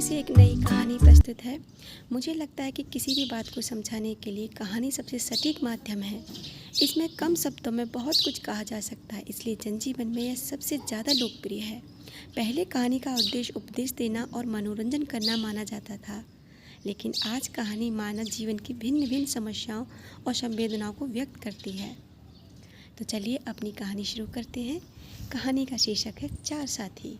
से एक नई कहानी प्रस्तुत है। मुझे लगता है कि किसी भी बात को समझाने के लिए कहानी सबसे सटीक माध्यम है। इसमें कम शब्दों में बहुत कुछ कहा जा सकता है, इसलिए जनजीवन में यह सबसे ज़्यादा लोकप्रिय है। पहले कहानी का उद्देश्य उपदेश देना और मनोरंजन करना माना जाता था, लेकिन आज कहानी मानव जीवन की भिन्न भिन्न समस्याओं और संवेदनाओं को व्यक्त करती है। तो चलिए अपनी कहानी शुरू करते हैं। कहानी का शीर्षक है चार साथी।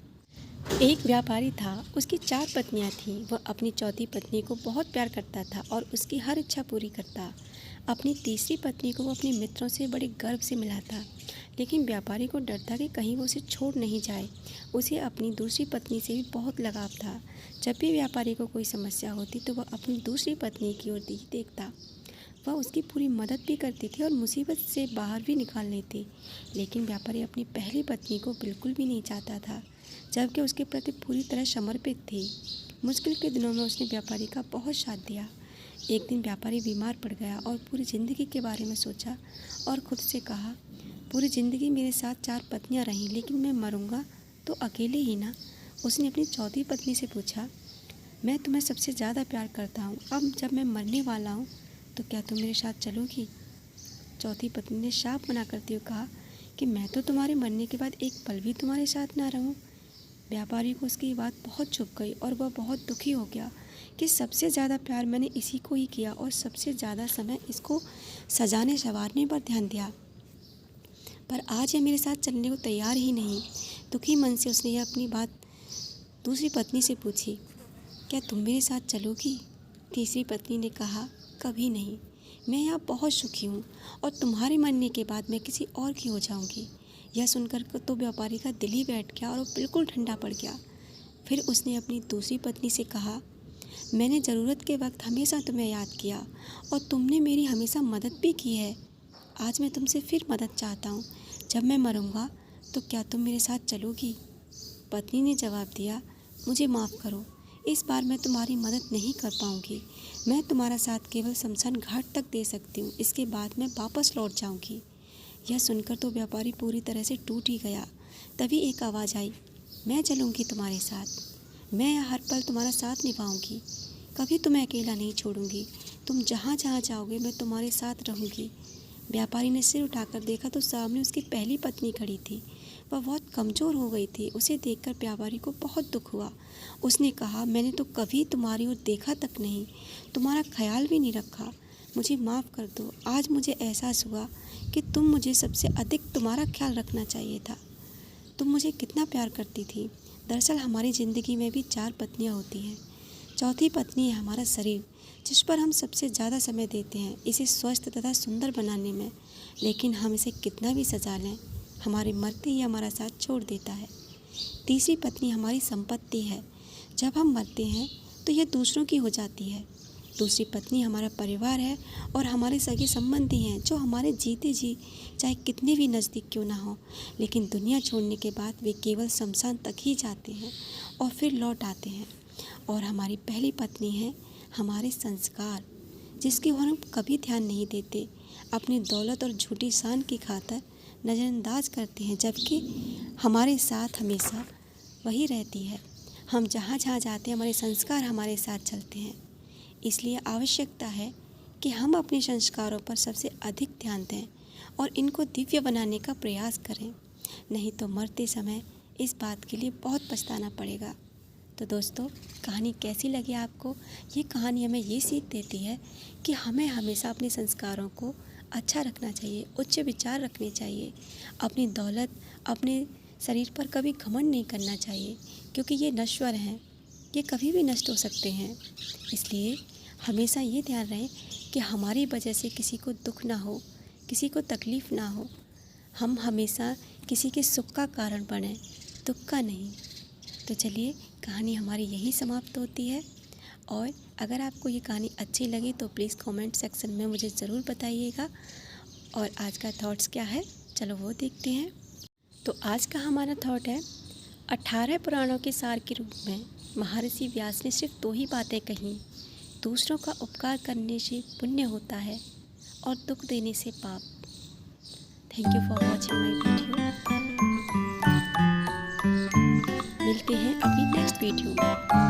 एक व्यापारी था, उसकी 4 पत्नियां थीं। वह अपनी चौथी पत्नी को बहुत प्यार करता था और उसकी हर इच्छा पूरी करता। अपनी तीसरी पत्नी को वो अपने मित्रों से बड़े गर्व से मिला था, लेकिन व्यापारी को डर था कि कहीं वो उसे छोड़ नहीं जाए। उसे अपनी दूसरी पत्नी से भी बहुत लगाव था। जब भी व्यापारी को कोई समस्या होती तो वह अपनी दूसरी पत्नी की ओर देखता। वह उसकी पूरी मदद भी करती थी और मुसीबत से बाहर भी निकाल लेती। लेकिन व्यापारी अपनी पहली पत्नी को बिल्कुल भी नहीं चाहता था, जबकि उसके प्रति पूरी तरह समर्पित थी। मुश्किल के दिनों में उसने व्यापारी का बहुत साथ दिया। एक दिन व्यापारी बीमार पड़ गया और पूरी ज़िंदगी के बारे में सोचा और खुद से कहा, पूरी ज़िंदगी मेरे साथ 4 पत्नियां रहीं, लेकिन मैं मरूंगा तो अकेले ही ना। उसने अपनी चौथी पत्नी से पूछा, मैं तुम्हें सबसे ज़्यादा प्यार करता हूँ, अब जब मैं मरने वाला हूँ तो क्या तुम मेरे साथ चलोगी? चौथी पत्नी ने साफ मना करते हुए कहा कि मैं तो तुम्हारे मरने के बाद एक पल भी तुम्हारे साथ ना रहूं। व्यापारी को उसकी बात बहुत चुभ गई और वह बहुत दुखी हो गया कि सबसे ज़्यादा प्यार मैंने इसी को ही किया और सबसे ज़्यादा समय इसको सजाने संवारने पर ध्यान दिया, पर आज यह मेरे साथ चलने को तैयार ही नहीं। दुखी मन से उसने यह अपनी बात दूसरी पत्नी से पूछी, क्या तुम मेरे साथ चलोगी? तीसरी पत्नी ने कहा, कभी नहीं, मैं यहाँ बहुत सुखी हूँ और तुम्हारे मरने के बाद मैं किसी और की हो जाऊँगी। यह सुनकर तो व्यापारी का दिल ही बैठ गया और वो बिल्कुल ठंडा पड़ गया। फिर उसने अपनी दूसरी पत्नी से कहा, मैंने ज़रूरत के वक्त हमेशा तुम्हें याद किया और तुमने मेरी हमेशा मदद भी की है। आज मैं तुमसे फिर मदद चाहता हूँ। जब मैं मरूँगा तो क्या तुम मेरे साथ चलोगी? पत्नी ने जवाब दिया, मुझे माफ़ करो, इस बार मैं तुम्हारी मदद नहीं कर पाऊँगी। मैं तुम्हारा साथ केवल शमशान घाट तक दे सकती हूँ, इसके बाद मैं वापस लौट जाऊँगी। यह सुनकर तो व्यापारी पूरी तरह से टूट ही गया। तभी एक आवाज़ आई, मैं चलूँगी तुम्हारे साथ, मैं हर पल तुम्हारा साथ निभाऊँगी, कभी तुम्हें अकेला नहीं छोड़ूंगी। तुम जहाँ जहाँ जाओगे मैं तुम्हारे साथ रहूँगी। व्यापारी ने सिर उठाकर देखा तो सामने उसकी पहली पत्नी खड़ी थी। वह बहुत कमज़ोर हो गई थी। उसे देखकर व्यापारी को बहुत दुख हुआ। उसने कहा, मैंने तो कभी तुम्हारी ओर देखा तक नहीं, तुम्हारा ख्याल भी नहीं रखा। मुझे माफ़ कर दो। आज मुझे एहसास हुआ कि तुम मुझे सबसे अधिक तुम्हारा ख्याल रखना चाहिए था। तुम मुझे कितना प्यार करती थी। दरअसल हमारी ज़िंदगी में भी 4 पत्नियां होती हैं। चौथी पत्नी है हमारा शरीर, जिस पर हम सबसे ज़्यादा समय देते हैं इसे स्वस्थ तथा सुंदर बनाने में, लेकिन हम इसे कितना भी सजा लें, हमारे मरते ही हमारा साथ छोड़ देता है। तीसरी पत्नी हमारी संपत्ति है। जब हम मरते हैं तो यह दूसरों की हो जाती है। दूसरी पत्नी हमारा परिवार है और हमारे सगे संबंधी हैं जो हमारे जीते जी चाहे कितने भी नज़दीक क्यों ना हो, लेकिन दुनिया छोड़ने के बाद वे केवल शमशान तक ही जाते हैं और फिर लौट आते हैं। और हमारी पहली पत्नी है हमारे संस्कार, जिसकी ओर हम कभी ध्यान नहीं देते, अपनी दौलत और झूठी शान की खातिर नज़रअंदाज करते हैं, जबकि हमारे साथ हमेशा वही रहती है। हम जहाँ जहाँ जाते हैं हमारे संस्कार हमारे साथ चलते हैं। इसलिए आवश्यकता है कि हम अपने संस्कारों पर सबसे अधिक ध्यान दें और इनको दिव्य बनाने का प्रयास करें, नहीं तो मरते समय इस बात के लिए बहुत पछताना पड़ेगा। तो दोस्तों, कहानी कैसी लगी आपको? ये कहानी हमें ये सीख देती है कि हमें हमेशा अपने संस्कारों को अच्छा रखना चाहिए, उच्च विचार रखने चाहिए। अपनी दौलत, अपने शरीर पर कभी घमंड नहीं करना चाहिए, क्योंकि ये नश्वर हैं, ये कभी भी नष्ट हो सकते हैं। इसलिए हमेशा ये ध्यान रहे कि हमारी वजह से किसी को दुख ना हो, किसी को तकलीफ़ ना हो। हम हमेशा किसी के सुख का कारण बने, दुख का नहीं। तो चलिए, कहानी हमारी यहीं समाप्त होती है। और अगर आपको ये कहानी अच्छी लगी तो प्लीज़ कमेंट सेक्शन में मुझे ज़रूर बताइएगा। और आज का थॉट्स क्या है, चलो वो देखते हैं। तो आज का हमारा थॉट है, 18 पुराणों के सार के रूप में महर्षि व्यास ने सिर्फ 2 ही बातें कहीं। दूसरों का उपकार करने से पुण्य होता है और दुख देने से पाप। Thank you for watching my video. मिलते हैं अपनी नेक्स्ट वीडियो में।